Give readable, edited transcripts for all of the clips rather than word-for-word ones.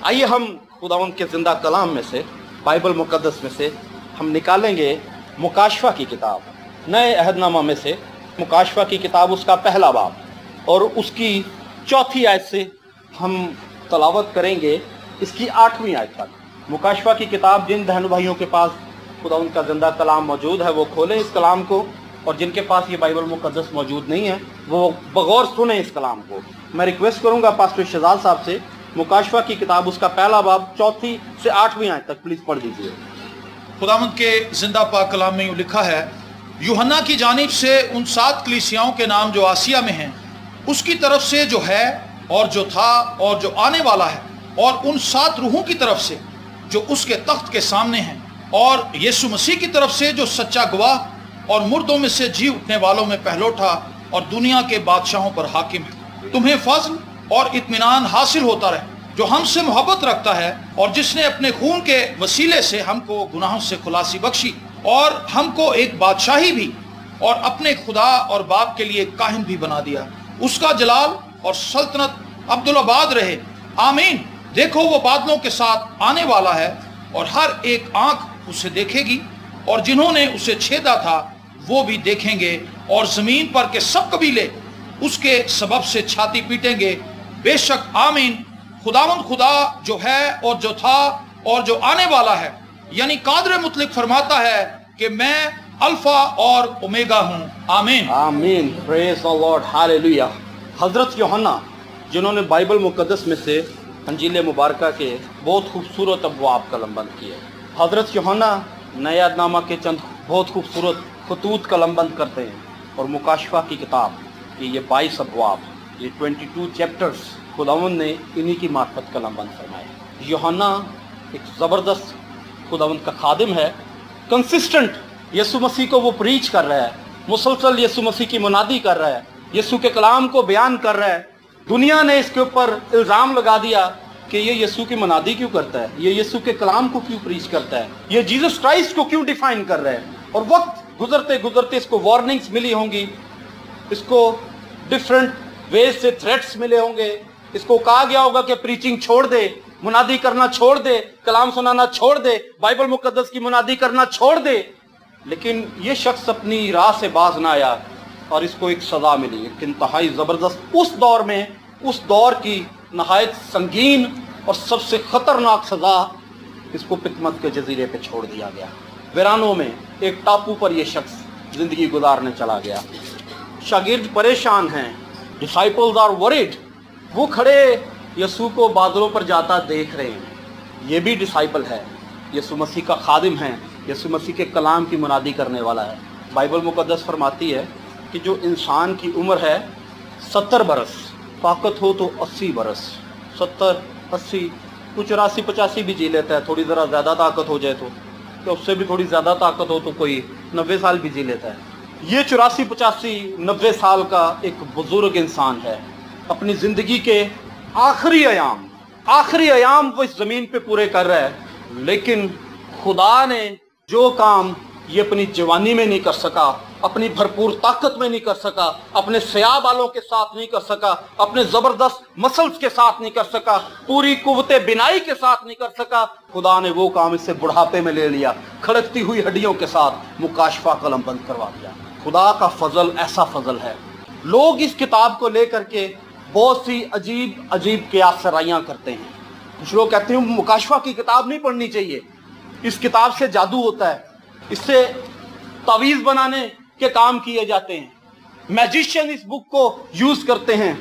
आइए हम खुदावंद के जिंदा कलाम में से, बाइबल मुकद्दस में से हम निकालेंगे मुकाशफा की किताब। नए अहदनामा में से मुकाशफा की किताब, उसका पहला बाब और उसकी चौथी आयत से हम तलावत करेंगे इसकी 8वीं आयत तक। मुकाशफा की किताब, जिन बहन भाइयों के पास खुदावंद का जिंदा कलाम मौजूद है वो खोलें इस कलाम को, और जिनके पास ये बाइबल मुकद्दस मौजूद नहीं है वो बगौर सुने इस कलाम को। मैं रिक्वेस्ट करूंगा पास्टर शहजाद साहब से, मुकाशफा की किताब उसका पहला बाब 4 से 8वीं आयत तक प्लीज पढ़ दीजिए। खुदावंद के जिंदा पाक कलाम में यूँ लिखा है, यूहन्ना की जानिब से उन 7 कलीसियाओं के नाम जो आसिया में हैं, उसकी तरफ से जो है और जो था और जो आने वाला है, और उन 7 रूहों की तरफ से जो उसके तख्त के सामने हैं, और यीशु मसीह की तरफ से जो सच्चा गवाह और मुर्दों में से जी उठने वालों में पहलोठा और दुनिया के बादशाहों पर हाकिम है। तुम्हें फजल और इत्मीनान हासिल होता रहे जो हमसे मोहब्बत रखता है, और जिसने अपने खून के वसीले से हमको गुनाहों से खुलासी बख्शी और हमको एक बादशाही भी और अपने खुदा और बाप के लिए काहिन भी बना दिया। उसका जलाल और सल्तनत अब्दुल-आबाद रहे, आमीन। देखो वो बादलों के साथ आने वाला है, और हर एक आंख उसे देखेगी, और जिन्होंने उसे छेदा था वो भी देखेंगे, और जमीन पर के सब कबीले उसके सबब से छाती पीटेंगे। बेशक आमीन। खुदावंद खुदा जो है और जो था और जो आने वाला है, यानी कादर मुतलक फरमाता है कि मैं अल्फा और ओमेगा हूँ। आमीन आमीन। Praise the Lord, hallelujah. हजरत यूहन्ना, जिन्होंने बाइबल मुकद्दस में से अंजील मुबारक के बहुत खूबसूरत अबवाब कलमबंद किए। हजरत यूहन्ना नए अहदनामा के चंद बहुत खूबसूरत खतूत कलमबंद करते हैं, और मुकाशफा की किताब की ये 22 अबवाब, ये 22 चैप्टर्स खुदावंद ने इन्हीं की मार्फत कलमबंद फरमाए। यूहन्ना एक ज़बरदस्त खुदावंद का खादिम है, कंसिस्टेंट यीशु मसीह को वो प्रीच कर रहा है, मुसलसल यीशु मसीह की मुनादी कर रहा है, यीशु के कलाम को बयान कर रहा है। दुनिया ने इसके ऊपर इल्ज़ाम लगा दिया कि ये यीशु की मुनादी क्यों करता है, ये यीशु के कलाम को क्यों प्रीच करता है, ये जीसस क्राइस्ट को क्यों डिफाइन कर रहा है। और वक्त गुजरते गुजरते इसको वार्निंग्स मिली होंगी, इसको डिफरेंट वेज से थ्रेट्स मिले होंगे, इसको कहा गया होगा कि प्रीचिंग छोड़ दे, मुनादी करना छोड़ दे, कलाम सुनाना छोड़ दे, बाइबल मुकद्दस की मुनादी करना छोड़ दे। लेकिन ये शख्स अपनी राह से बाज ना आया और इसको एक सजा मिली, एक इंतहाई ज़बरदस्त, उस दौर में, उस दौर की नहायत संगीन और सबसे ख़तरनाक सज़ा, इसको पितमत के जजीरे पे छोड़ दिया गया। वीरानों में एक टापू पर यह शख्स ज़िंदगी गुजारने चला गया। शागिर्द परेशान हैं, डिसाइपल्स आर वरीड। वो खड़े यीशु को बादलों पर जाता देख रहे हैं। ये भी डिसाइपल है, यीशु मसीह का खादिम है, यीशु मसीह के कलाम की मुनादी करने वाला है। बाइबल मुकद्दस फरमाती है कि जो इंसान की उम्र है 70 बरस, ताकत हो तो 80 बरस, 70, 80, कुछ 84, 85 भी जी लेता है। थोड़ी ज़रा ज़्यादा ताकत हो जाए तो उससे भी थोड़ी ज़्यादा ताकत हो तो कोई 90 साल भी जी लेता है। ये 84, 85, 90 साल का एक बुजुर्ग इंसान है। अपनी ज़िंदगी के आखिरी अयाम वो इस ज़मीन पे पूरे कर रहा है। लेकिन खुदा ने जो काम ये अपनी जवानी में नहीं कर सका, अपनी भरपूर ताकत में नहीं कर सका, अपने सया बालों के साथ नहीं कर सका, अपने ज़बरदस्त मसल्स के साथ नहीं कर सका, पूरी कुव्वते बिनाई के साथ नहीं कर सका, खुदा ने वो काम इससे बुढ़ापे में ले लिया, खड़कती हुई हड्डियों के साथ मुकाशफा कलम बंद करवा दिया। खुदा का फजल ऐसा फजल है। लोग इस किताब को लेकर के बहुत सी अजीब अजीब क़ियास-सराइयाँ करते हैं। कुछ लोग कहते हैं मुकाशफा की किताब नहीं पढ़नी चाहिए, इस किताब से जादू होता है, इससे तावीज़ बनाने के काम किए जाते हैं, मैजिशियन इस बुक को यूज करते हैं,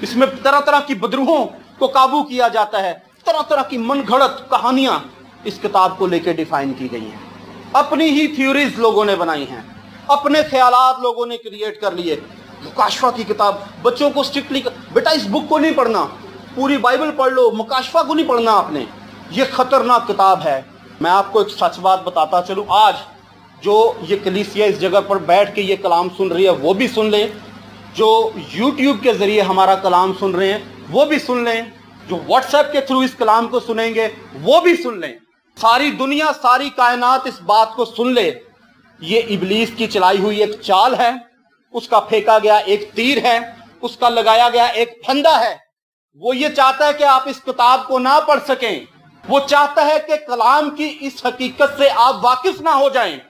इसमें तरह तरह की बदरूहों को काबू किया जाता है, तरह तरह की मनगढ़ंत कहानियां इस किताब को लेकर डिफाइन की गई हैं। अपनी ही थ्योरीज लोगों ने बनाई हैं, अपने ख्यालात लोगों ने क्रिएट कर लिए। मुकाशफा की किताब बच्चों को स्ट्रिक्टली, बेटा इस बुक को नहीं पढ़ना, पूरी बाइबल पढ़ लो, मुकाशफा को नहीं पढ़ना आपने, ये खतरनाक किताब है। मैं आपको एक सच बात बताता चलूं, आज जो ये कलीसिया इस जगह पर बैठ के ये कलाम सुन रही है वो भी सुन लें, जो यूट्यूब के ज़रिए हमारा कलाम सुन रहे हैं वो भी सुन लें, जो व्हाट्सएप के थ्रू इस कलाम को सुनेंगे वो भी सुन लें। सारी दुनिया, सारी कायनात इस बात को सुन ले, ये इब्लीस की चलाई हुई एक चाल है, उसका फेंका गया एक तीर है, उसका लगाया गया एक फंदा है। वो ये चाहता है कि आप इस किताब को ना पढ़ सकें। वो चाहता है कि कलाम की इस हकीकत से आप वाकिफ ना हो जाएं।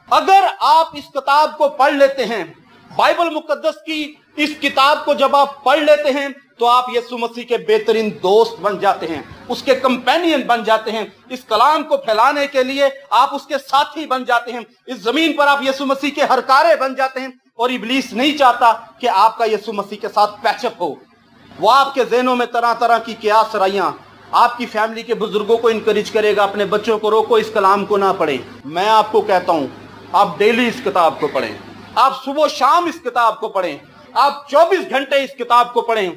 अगर आप इस किताब को पढ़ लेते हैं, बाइबल मुकद्दस की इस किताब को जब आप पढ़ लेते हैं, तो आप यीशु मसीह के बेहतरीन दोस्त बन जाते हैं, उसके कंपेनियन बन जाते हैं। इस कलाम को फैलाने के लिए आप उसके साथी बन जाते हैं। इस जमीन पर आप यीशु मसीह के हरकारे बन जाते हैं। और इब्लीस नहीं चाहता कि आपका यीशु मसीह के साथ पैचअप हो। वो आपके ज़हनों में तरह तरह की कियास राइयां, आपकी फैमिली के बुजुर्गों को इनकरेज करेगा, अपने बच्चों को रोको, इस कलाम को ना पढ़ें। मैं आपको कहता हूं, आप डेली इस किताब को पढ़ें, आप सुबह शाम इस किताब को पढ़ें, आप 24 घंटे इस किताब को पढ़ें।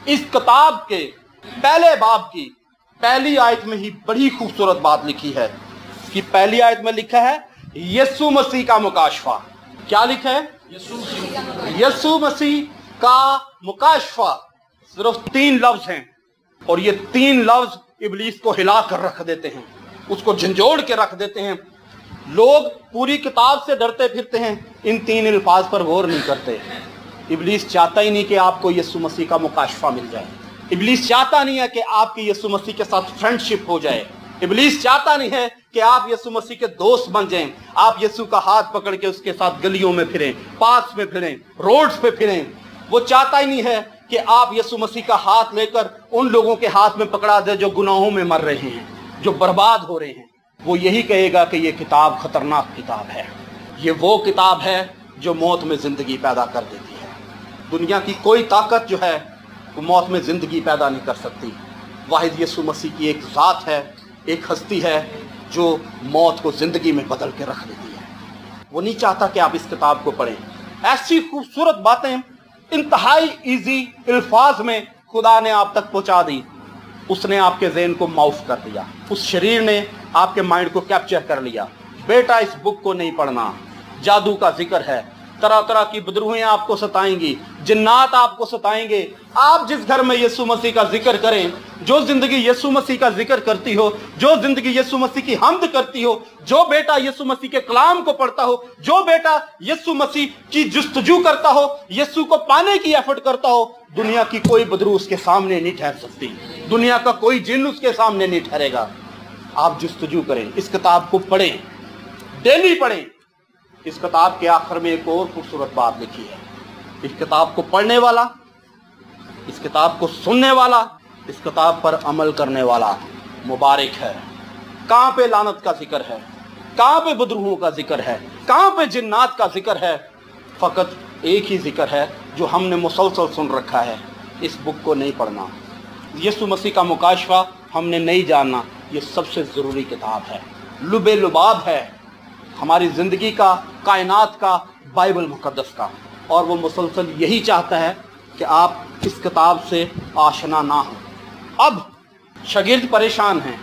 इस किताब के पहले बाब की पहली आयत में ही बड़ी खूबसूरत बात लिखी है कि पहली आयत में लिखा है यीशु मसीह का मुकाशफा। क्या लिखा है? यीशु मसीह का मुकाशफा। सिर्फ 3 लफ्ज हैं और ये 3 लफ्ज इब्लीस को हिला कर रख देते हैं, उसको झंझोड़ के रख देते हैं। लोग पूरी किताब से डरते फिरते हैं, इन 3 अल्फाज पर गौर नहीं करते। इब्लीस चाहता ही नहीं कि आपको यीशु मसीह का मुकाशफा मिल जाए। इब्लीस चाहता नहीं है कि आपकी यीशु मसीह के साथ फ्रेंडशिप हो जाए। इब्लीस चाहता नहीं है कि आप यीशु मसीह के दोस्त बन जाएं। आप यीशु का हाथ पकड़ के उसके साथ गलियों में फिरें, पार्क्स में फिरें, रोड्स पे फिरें। वो चाहता ही नहीं है कि आप यीशु मसीह का हाथ लेकर उन लोगों के हाथ में पकड़ा दे जो गुनाहों में मर रहे हैं, जो बर्बाद हो रहे हैं। वो यही कहेगा कि ये किताब खतरनाक किताब है, ये वो किताब है जो मौत में जिंदगी पैदा कर देती है। दुनिया की कोई ताकत जो है वो मौत में जिंदगी पैदा नहीं कर सकती। वाहिद यीशु मसीह की एक ज़ात है, एक हस्ती है जो मौत को जिंदगी में बदल के रख देती है। वो नहीं चाहता कि आप इस किताब को पढ़ें। ऐसी खूबसूरत बातें इंतहाई इजी अल्फाज में खुदा ने आप तक पहुंचा दी। उसने आपके ज़हन को माउफ कर दिया, उस शरीर ने आपके माइंड को कैप्चर कर लिया। बेटा इस बुक को नहीं पढ़ना, जादू का जिक्र है, तरह तरह की बदरूहें आपको सताएंगी, जिन्नात आपको सताएंगे। आप जिस घर में यीशु मसीह का जिक्र करें, जो जिंदगी यीशु मसीह का जिक्र करती हो, जो जिंदगी यीशु मसीह की हम्द करती हो, जो बेटा यीशु मसीह के कलाम को पढ़ता हो, जो बेटा यीशु मसीह की जुस्तजू करता हो, यीशु को पाने की एफर्ट करता हो, दुनिया की कोई बदरू उसके सामने नहीं ठहर सकती, दुनिया का कोई जिन उसके सामने नहीं ठहरेगा। आप जुस्तजू करें, इस किताब को पढ़ें, डेली पढ़ें। इस किताब के आखिर में एक और खूबसूरत बात लिखी है। इस किताब को पढ़ने वाला, इस किताब को सुनने वाला, इस किताब पर अमल करने वाला मुबारक है। कहां पे लानत का जिक्र है, कहां पे बदरूहों का जिक्र है, कहां पे जिन्नात का जिक्र है? फकत एक ही जिक्र है जो हमने मुसलसल सुन रखा है, इस बुक को नहीं पढ़ना। यीशु मसीह का मुकाशफा हमने नहीं जानना। ये सबसे ज़रूरी किताब है, लुबे लुबाब है हमारी ज़िंदगी का, कायनात का, बाइबल मुकद्दस का। और वो मुसलसल यही चाहता है कि आप इस किताब से आशना ना हो। अब शागिर्द परेशान हैं,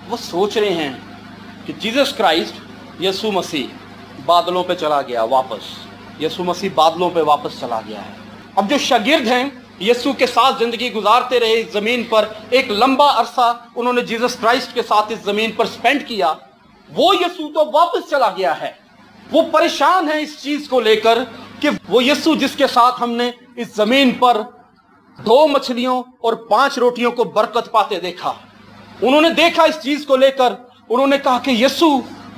वो सोच रहे हैं कि जीसस क्राइस्ट यीशु मसीह बादलों पे चला गया वापस, यीशु मसीह बादलों पे वापस चला गया है। अब जो शागिर्द हैं, यीशु के साथ ज़िंदगी गुजारते रहे इस ज़मीन पर, एक लंबा अरसा उन्होंने जीसस क्राइस्ट के साथ इस ज़मीन पर स्पेंड किया, वो यीशु तो वापस चला गया है। वो परेशान है इस चीज को लेकर कि वो यीशु जिसके साथ हमने इस जमीन पर 2 मछलियों और 5 रोटियों को बरकत पाते देखा, उन्होंने देखा इस चीज को लेकर, उन्होंने कहा कि यीशु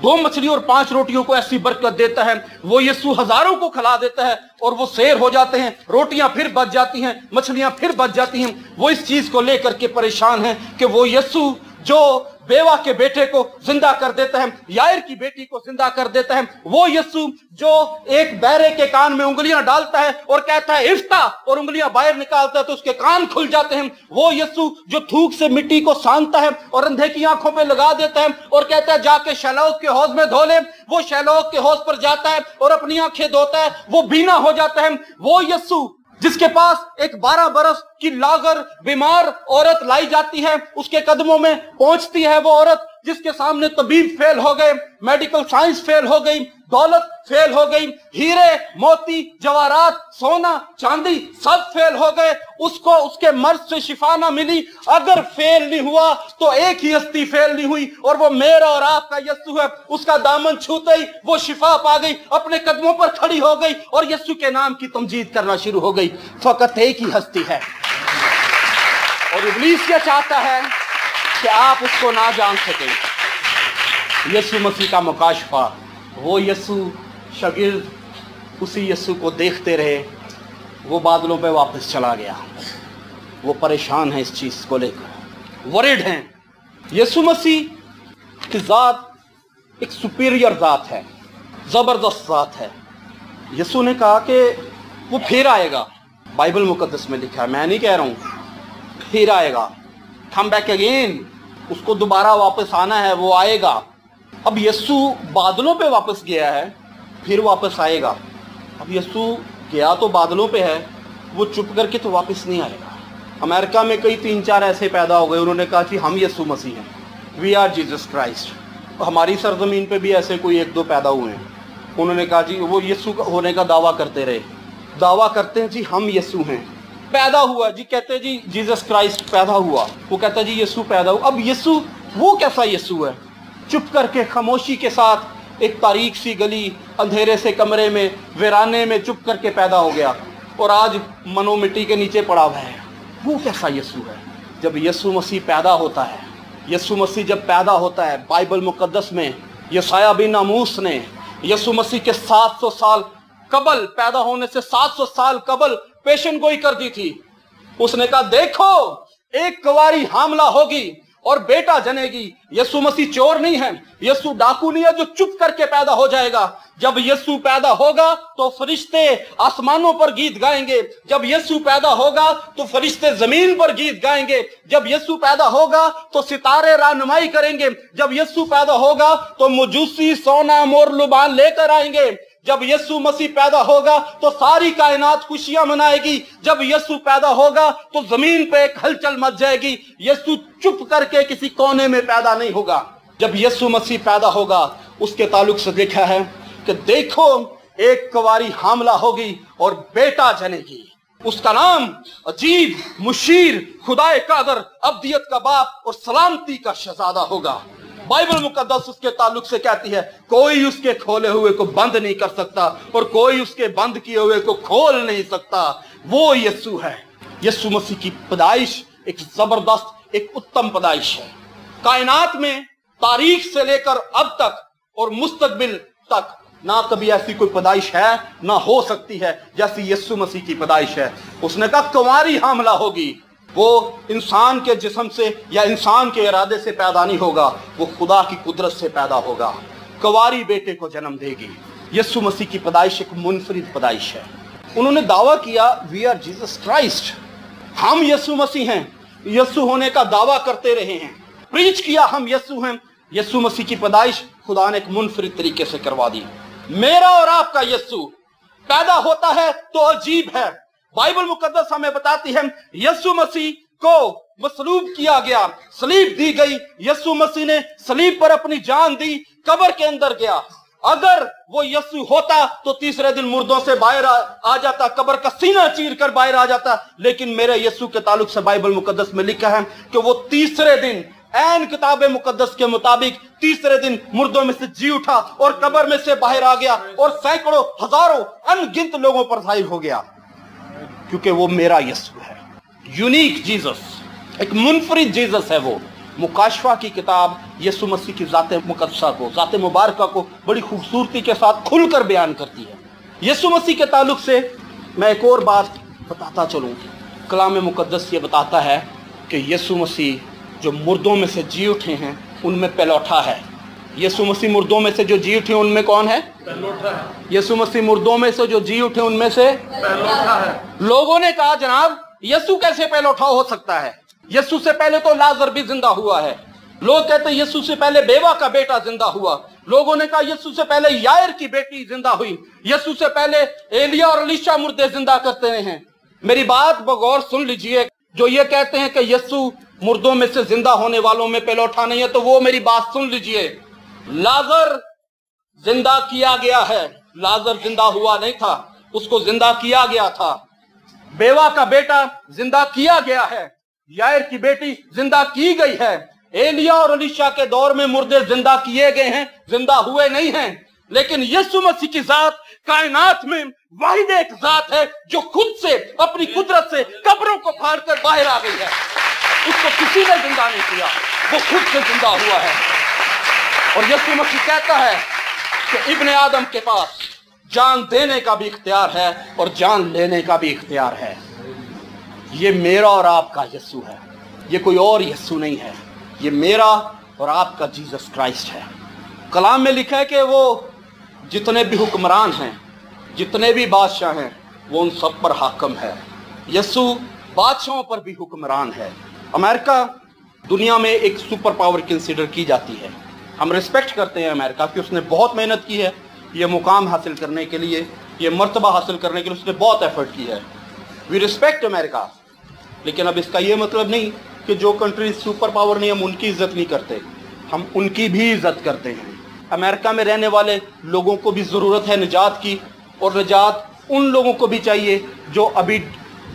2 मछली और 5 रोटियों को ऐसी बरकत देता है, वो यीशु हजारों को खिला देता है और वो शेर हो जाते हैं, रोटियां फिर बच जाती हैं, मछलियां फिर बच जाती हैं। वो इस चीज को लेकर के परेशान है कि वो यीशु जो बेवा के बेटे को जिंदा कर देता है, यायर की बेटी को जिंदा कर देता है, वो यीशु जो एक बहरे के कान में उंगलियां डालता है और कहता है इफ्ता, और उंगलियां बाहर निकालता है तो उसके कान खुल जाते हैं, वो यीशु जो थूक से मिट्टी को सानता है और अंधे की आंखों पे लगा देता है और कहता है जाके शैलोक के हौज में धो ले, वो शैलोक के हौज पर जाता है और अपनी आंखें धोता है, वो बीना हो जाता है। वो यीशु जिसके पास एक 12 बरस की लागर बीमार औरत लाई जाती है, उसके कदमों में पहुंचती है वो औरत, जिसके सामने तबीब फेल हो गए, मेडिकल साइंस फेल हो गई, दौलत फेल हो गई, हीरे मोती जवाहरात सोना चांदी सब फेल हो गए, उसको उसके मर्ज से शिफा ना मिली। अगर फेल नहीं हुआ तो एक ही हस्ती फेल नहीं हुई और वो मेरा और आपका यीशु है। उसका दामन छूते ही वो शिफा पा गई, अपने कदमों पर खड़ी हो गई और यीशु के नाम की तमजीद करना शुरू हो गई। फकत एक ही हस्ती है, और इब्लीस क्या चाहता है कि आप उसको ना जान सकें। यीशु मसीह का मुकाशफा, वो यीशु शागिर्द उसी यीशु को देखते रहे, वो बादलों पे वापस चला गया। वो परेशान है इस चीज को लेकर, वरिड हैं। यीशु मसीह की जात एक सुपीरियर जात है, जबरदस्त जात है। यीशु ने कहा कि वो फिर आएगा, बाइबल मुकद्दस में लिखा है, मैं नहीं कह रहा हूं, फिर आएगा, कम बैक अगेन, उसको दोबारा वापस आना है, वो आएगा। अब यीशु बादलों पे वापस गया है, फिर वापस आएगा। अब यीशु गया तो बादलों पे है, वो चुप करके तो वापस नहीं आएगा। अमेरिका में कई 3-4 ऐसे पैदा हो गए, उन्होंने कहा कि हम यीशु मसीह हैं, वी आर जीसस क्राइस्ट। हमारी सरजमीन पे भी ऐसे कोई 1-2 पैदा हुए हैं, उन्होंने कहा जी, वो यीशु होने का दावा करते रहे, दावा करते हैं जी हम यीशु हैं। पैदा हुआ जी, कहते हैं जी जीसस क्राइस्ट पैदा हुआ, वो कहता है जी यीशु पैदा हुआ। अब यीशु वो कैसा यीशु है? चुप करके खामोशी के साथ एक तारीक सी गली, अंधेरे से कमरे में, वीराने में चुप करके पैदा हो गया और आज मनो मिट्टी के नीचे पड़ा हुआ है। वो कैसा यीशु है? जब यीशु मसीह पैदा होता है, यीशु मसीह जब पैदा होता है, बाइबल मुकद्दस में यशायाह बिन आमोस ने यीशु मसीह के 700 साल कबल, पैदा होने से 700 साल कबल पेशन गोई कर दी थी। उसने कहा देखो एक कुंवारी हामला होगी और बेटा जनेगी। यीशु मसीह चोर नहीं है, यीशु डाकू नहीं है जो चुप करके पैदा हो जाएगा। जब यीशु पैदा होगा तो फरिश्ते आसमानों पर गीत गाएंगे, जब यीशु पैदा होगा तो फरिश्ते जमीन पर गीत गाएंगे, जब यीशु पैदा होगा तो सितारे रहनुमाई करेंगे, जब यीशु पैदा होगा तो मजूसी सोना मोर लुबान लेकर आएंगे, जब यीशु मसीह पैदा होगा तो सारी कायनात खुशियां मनाएगी, जब यीशु पैदा होगा तो जमीन पे एक हलचल मच जाएगी। यीशु चुप करके किसी कोने में पैदा नहीं होगा। जब यीशु मसीह पैदा होगा उसके ताल्लुक से लिखा है कि देखो एक कुंवारी हामला होगी और बेटा जनेगी, उसका नाम अजीब, मुशीर, खुदाए कादर, अब्दियत का बाप और सलामती का शहजादा होगा। बाइबल मुकद्दस उसके ताल्लुक से कहती है कोई उसके खोले हुए को बंद नहीं कर सकता और कोई उसके बंद किए हुए को खोल नहीं सकता। वो यीशु है। यीशु मसीह की पैदाइश एक जबरदस्त, एक उत्तम पैदाइश है। कायनात में तारीख से लेकर अब तक और मुस्तकबिल तक ना कभी ऐसी कोई पैदाइश है ना हो सकती है जैसी यीशु मसीह की पैदाइश है। उसने कहा कुंवारी हामला होगी। वो इंसान के जिस्म से या इंसान के इरादे से पैदा नहीं होगा, वो खुदा की कुदरत से पैदा होगा। कुंवारी बेटे को जन्म देगी। यीशु मसीह की पैदाइश एक मुनफरिद पैदाइश है। उन्होंने दावा किया वी आर जीसस क्राइस्ट, हम यीशु मसीह हैं, यीशु होने का दावा करते रहे हैं, प्रीच किया हम यीशु हैं। यीशु मसीह की पैदाइश खुदा ने एक मुनफरिद तरीके से करवा दी। मेरा और आपका यीशु पैदा होता है तो अजीब है। बाइबल मुकद्दस हमें बताती है यीशु मसीह को मसलूब किया गया, सलीब दी गई, यीशु मसीह ने सलीब पर अपनी जान दी, कब्र के अंदर गया। अगर वो यीशु होता तो तीसरे दिन मुर्दों से बाहर आ जाता, कब्र का सीना चीर कर बाहर आ जाता। लेकिन मेरे यीशु के ताल्लुक से बाइबल मुकद्दस में लिखा है कि वो तीसरे दिन ऐन किताब मुकद्दस के मुताबिक तीसरे दिन मुर्दों में से जी उठा और कब्र में से बाहर आ गया और सैकड़ों हजारों अनगिनत लोगों पर जाहिर हो गया, क्योंकि वो मेरा यीशु है। यूनिक जीसस, एक मुनफरिद जीसस है वो। मुकाशफा की किताब यीशु मसीह की ज़ाते मुकद्दसा को, ज़ाते मुबारका को बड़ी खूबसूरती के साथ खुलकर बयान करती है। यीशु मसीह के ताल्लुक से मैं एक और बात बताता चलूँ। कलाम मुकद्दस ये बताता है कि यीशु मसीह जो मुर्दों में से जी उठे हैं उनमें पहलौठा है। यीशु मसीह मुर्दों में से जो जी उठे उनमें कौन है? पहलौठा है। यीशु मसीह मुर्दों में से जो जी उठे उनमें से पहलौठा है। लोगों ने कहा जनाब यीशु कैसे पहलौठा हो सकता है? यीशु से पहले तो लाजर भी जिंदा हुआ है। लोग कहते हैं यीशु से पहले बेवा का बेटा जिंदा हुआ। लोगों ने कहा यीशु से पहले यायर की बेटी जिंदा हुई। यीशु से पहले एलिया और एलीशा मुर्दे जिंदा करते हैं। मेरी बात बगौर सुन लीजिए। जो ये कहते हैं कि यीशु मुर्दों में से जिंदा होने वालों में पहलौठा नहीं है, तो वो मेरी बात सुन लीजिए। लाजर जिंदा किया गया है, लाजर जिंदा हुआ नहीं था, उसको जिंदा किया गया था। बेवा का बेटा जिंदा किया गया है, यायर की बेटी जिंदा की गई है। एलिया और एलीशा के दौर में मुर्दे जिंदा किए गए हैं, जिंदा हुए नहीं हैं। लेकिन यीशु मसीह की जात कायनात में वाहिद एक जात है जो खुद से अपनी कुदरत से कब्रों को फाड़ कर बाहर आ गई है। उसको किसी ने जिंदा नहीं किया, वो खुद से जिंदा हुआ है। और यीशु मसीह कहता है कि इब्ने आदम के पास जान देने का भी इख्तियार है और जान लेने का भी इख्तियार है। ये मेरा और आपका यीशु है, ये कोई और यीशु नहीं है, ये मेरा और आपका जीसस क्राइस्ट है। कलाम में लिखा है कि वो जितने भी हुक्मरान हैं, जितने भी बादशाह हैं, वो उन सब पर हाकम है। यीशु बादशाहों पर भी हुक्मरान है। अमेरिका दुनिया में एक सुपर पावर कंसीडर की जाती है। हम रिस्पेक्ट करते हैं अमेरिका की, उसने बहुत मेहनत की है ये मुकाम हासिल करने के लिए, ये मर्तबा हासिल करने के लिए उसने बहुत एफर्ट की है। We respect America. लेकिन अब इसका ये मतलब नहीं कि जो कंट्री सुपर पावर नहीं हम उनकी इज्जत नहीं करते, हम उनकी भी इज्जत करते हैं। अमेरिका में रहने वाले लोगों को भी ज़रूरत है निजात की, और निजात उन लोगों को भी चाहिए जो अभी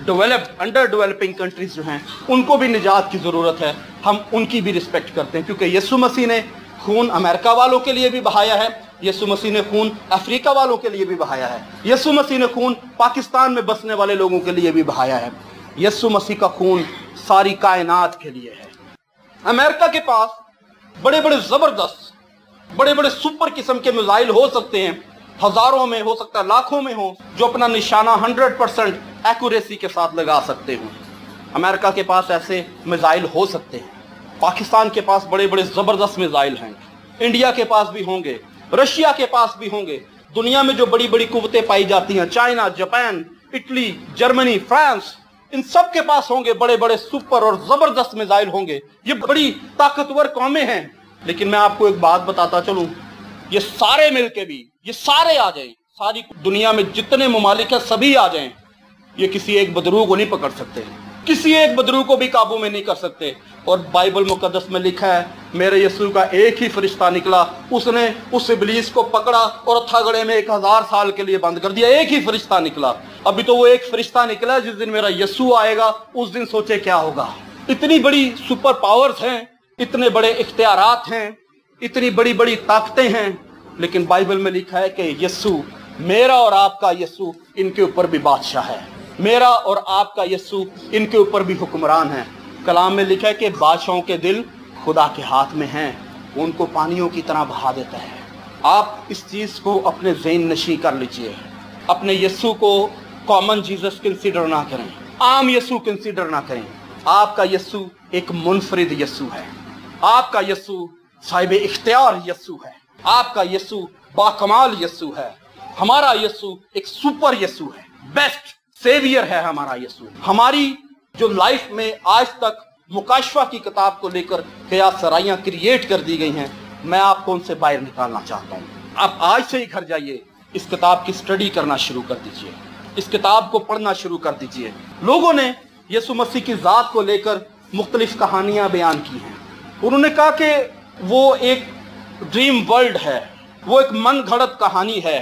अंडर डेवलपिंग कंट्रीज जो हैं उनको भी निजात की ज़रूरत है। हम उनकी भी रिस्पेक्ट करते हैं, क्योंकि यीशु मसीह ने खून अमेरिका वालों के लिए भी बहाया है, यीशु मसीह ने खून अफ्रीका वालों के लिए भी बहाया है, यीशु मसीह ने खून पाकिस्तान में बसने वाले लोगों के लिए भी बहाया है। यीशु मसीह का खून सारी कायनात के लिए है। अमेरिका के पास बड़े बड़े ज़बरदस्त बड़े बड़े सुपर किस्म के मिसाइल हो सकते हैं, हजारों में हो सकता है, लाखों में हो, जो अपना निशाना 100% एक्यूरेसी के साथ लगा सकते हो। अमेरिका के पास ऐसे मिसाइल हो सकते हैं। पाकिस्तान के पास बड़े बड़े ज़बरदस्त मिसाइल हैं, इंडिया के पास भी होंगे, रशिया के पास भी होंगे। दुनिया में जो बड़ी बड़ी कुव्वतें पाई जाती हैं, China, Japan, Italy, Germany, France, इन सब के पास होंगे बड़े बड़े सुपर और ज़बरदस्त मिसाइल होंगे। ये बड़ी ताकतवर कौमें हैं। लेकिन मैं आपको एक बात बताता चलूं, ये सारे मिलके भी, ये सारे आ जाएं, सारी दुनिया में जितने ममालिक हैं सभी आ जाएं, ये किसी एक बदरू को नहीं पकड़ सकते, किसी एक बदरू को भी काबू में नहीं कर सकते। और बाइबल मुकद्दस में लिखा है, मेरे यीशु का एक ही फरिश्ता निकला, उसने उस इब्लीस को पकड़ा और हथौड़े में 1000 साल के लिए बंद कर दिया। एक ही फरिश्ता निकला। अभी तो वो एक फरिश्ता निकला, जिस दिन मेरा यीशु आएगा उस दिन सोचे क्या होगा। इतनी बड़ी सुपर पावर्स हैं, इतने बड़े इख्तियारात हैं, इतनी बड़ी बड़ी ताकतें हैं, लेकिन बाइबल में लिखा है कि यीशु, मेरा और आपका यीशु इनके ऊपर भी बादशाह है, मेरा और आपका यीशु इनके ऊपर भी हुक्मरान है। कलाम में लिखा है कि बादशाहों के दिल खुदा के हाथ में हैं, वो उनको पानियों की तरह बहा देता है। आप इस चीज को अपने ज़हन नशी कर लीजिए। अपने यीशु को कॉमन जीसस कंसीडर ना करें, आम यीशु कंसीडर ना करें। आपका यीशु एक मुनफरिद यीशु है, आपका यीशु साहिब इख्तियार यीशु है, आपका यीशु बाकमाल यीशु है। हमारा यीशु एक सुपर यीशु है, बेस्ट सेवियर है हमारा यीशु। हमारी जो लाइफ में आज तक मुकाशफा की किताब को लेकर क्या सराइयां क्रिएट कर दी गई हैं, मैं आपको उनसे बाहर निकालना चाहता हूँ। आप आज से ही घर जाइए, इस किताब की स्टडी करना शुरू कर दीजिए, इस किताब को पढ़ना शुरू कर दीजिए। लोगों ने यीशु मसीह की ज़ात को लेकर मुख्तलिफ कहानियां बयान की हैं। उन्होंने कहा कि वो एक ड्रीम वर्ल्ड है, वो एक मन घड़त कहानी है।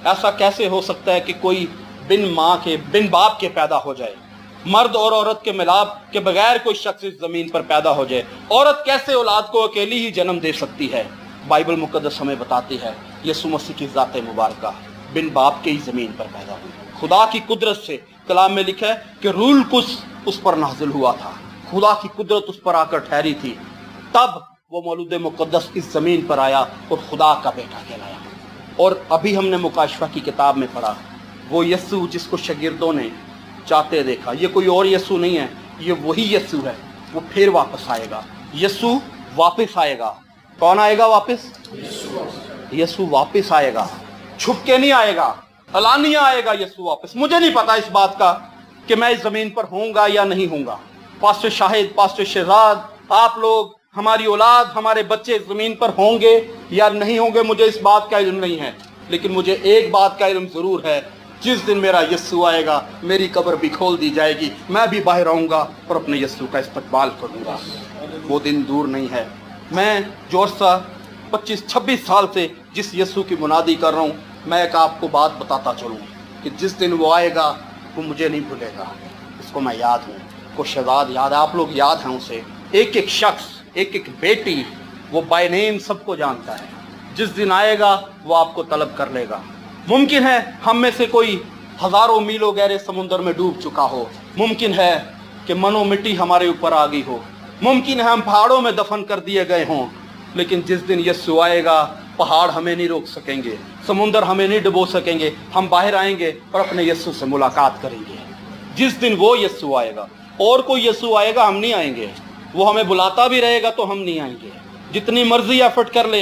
ऐसा कैसे हो सकता है कि कोई बिन माँ के, बिन बाप के पैदा हो जाए, मर्द और औरत के मिलाप के बगैर कोई शख्स इस जमीन पर पैदा हो जाए? औरत कैसे औलाद को अकेली ही जन्म दे सकती है? बाइबल मुकद्दस हमें बताती है यीशु मसीह की ज़ात मुबारका बिन बाप के ही जमीन पर पैदा हुई, खुदा की कुदरत से। कलाम में लिखा है कि रूल कुछ उस पर नाजिल हुआ था, खुदा की कुदरत उस पर आकर ठहरी थी, तब वो मौलूद मुकद्दस इस जमीन पर आया और खुदा का बेटा कहलाया। और अभी हमने मुकाशफा की किताब में पढ़ा, वो यीशु जिसको शागिर्दों ने चाहते देखा, ये कोई और यीशु नहीं है, ये वही यीशु है। वो फिर वापस आएगा, यीशु वापस आएगा। कौन आएगा वापस? यीशु वापस आएगा, छुप के नहीं आएगा, अलानिया आएगा यीशु वापस। मुझे नहीं पता इस बात का कि मैं इस जमीन पर होऊंगा या नहीं होऊंगा। पास्टर शाहिद, पास्टर शहजाद, आप लोग, हमारी औलाद, हमारे बच्चे इस जमीन पर होंगे या नहीं होंगे, मुझे इस बात का इल्म नहीं है। लेकिन मुझे एक बात का इल्म जरूर है, जिस दिन मेरा यीशु आएगा मेरी कब्र भी खोल दी जाएगी, मैं भी बाहर आऊँगा और अपने यीशु का इस्तकबाल करूँगा। वो दिन दूर नहीं है। मैं जोरसा 25-26 साल से जिस यीशु की मुनादी कर रहा हूँ, मैं एक आपको बात बताता चलूँ कि जिस दिन वो आएगा वो मुझे नहीं भूलेगा। इसको मैं याद हूँ, को शहजाद याद है, आप लोग याद हैं उसे। एक एक शख्स, एक एक बेटी, वो बाय नेम सबको जानता है। जिस दिन आएगा वो आपको तलब कर लेगा। मुमकिन है हम में से कोई हजारों मीलों गहरे समुद्र में डूब चुका हो, मुमकिन है कि मनो मिट्टी हमारे ऊपर आ गई हो, मुमकिन है हम पहाड़ों में दफन कर दिए गए हों, लेकिन जिस दिन यीशु आएगा पहाड़ हमें नहीं रोक सकेंगे, समुंदर हमें नहीं डुबो सकेंगे। हम बाहर आएंगे और अपने यीशु से मुलाकात करेंगे। जिस दिन वो यीशु आएगा, और कोई यीशु आएगा हम नहीं आएंगे। वो हमें बुलाता भी रहेगा तो हम नहीं आएंगे। जितनी मर्जी एफर्ट कर ले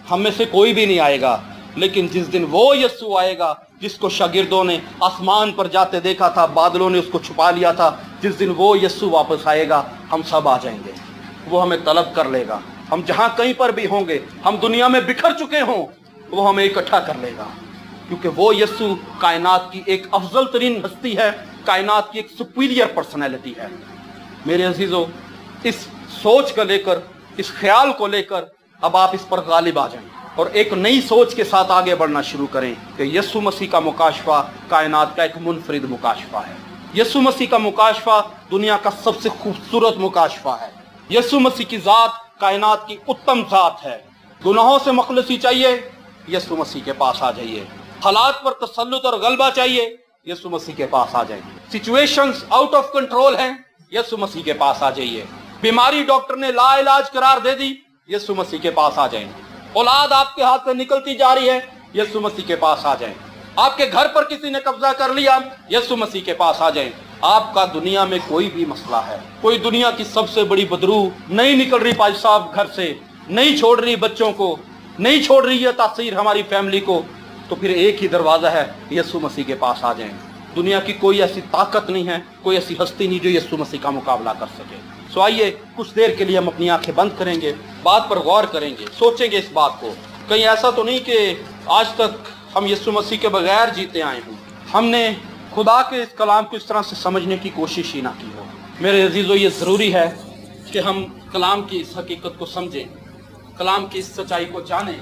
हम में से कोई भी नहीं आएगा। लेकिन जिस दिन वो यीशु आएगा जिसको शागिर्दों ने आसमान पर जाते देखा था, बादलों ने उसको छुपा लिया था, जिस दिन वो यीशु वापस आएगा हम सब आ जाएंगे। वो हमें तलब कर लेगा। हम जहाँ कहीं पर भी होंगे, हम दुनिया में बिखर चुके हों, वो हमें इकट्ठा कर लेगा, क्योंकि वो यीशु कायनात की एक अफजल तरीन हस्ती है, कायनात की एक सुपीरियर पर्सनैलिटी है। मेरे अजीजों, इस सोच को लेकर, इस ख्याल को लेकर अब आप इस पर गालिब आ जाएं और एक नई सोच के साथ आगे बढ़ना शुरू करें कि यीशु मसीह का मुकाशफा कायनात का एक मुनफरिद मुकाशफा है। यीशु मसीह का मुकाशफा दुनिया का सबसे खूबसूरत मुकाशफा है। यीशु मसीह की ज़ात कायनात की उत्तम ज़ात है। गुनाहों से मखलसी चाहिए, यीशु मसीह के पास आ जाइए। हालात पर तसल्लुत और गलबा चाहिए, यीशु मसीह के पास आ जाइए। सिचुएशंस आउट ऑफ कंट्रोल हैं, यीशु मसीह के पास आ जाइए। बीमारी डॉक्टर ने लाइलाज करार दे दी, यीशु मसीह के पास आ जाएं। औलाद आपके हाथ से निकलती जा रही है, यीशु मसीह के पास आ जाएं। आपके घर पर किसी ने कब्जा कर लिया, यीशु मसीह के पास आ जाएं। आपका दुनिया में कोई भी मसला है, कोई दुनिया की सबसे बड़ी बदरू नहीं निकल रही पाजी साहब घर से, नहीं छोड़ रही बच्चों को, नहीं छोड़ रही है तासीर हमारी फैमिली को, तो फिर एक ही दरवाजा है, यीशु मसीह के पास आ जाएं। दुनिया की कोई ऐसी ताकत नहीं है, कोई ऐसी हस्ती नहीं जो यीशु मसीह का मुकाबला कर सके। सो आइए कुछ देर के लिए हम अपनी आंखें बंद करेंगे, बात पर गौर करेंगे, सोचेंगे इस बात को। कहीं ऐसा तो नहीं कि आज तक हम यीशु मसीह के बगैर जीते आए हों, हमने खुदा के इस कलाम को इस तरह से समझने की कोशिश ही ना की हो। मेरे अजीजों, ये ज़रूरी है कि हम कलाम की इस हकीकत को समझें, कलाम की इस सच्चाई को जानें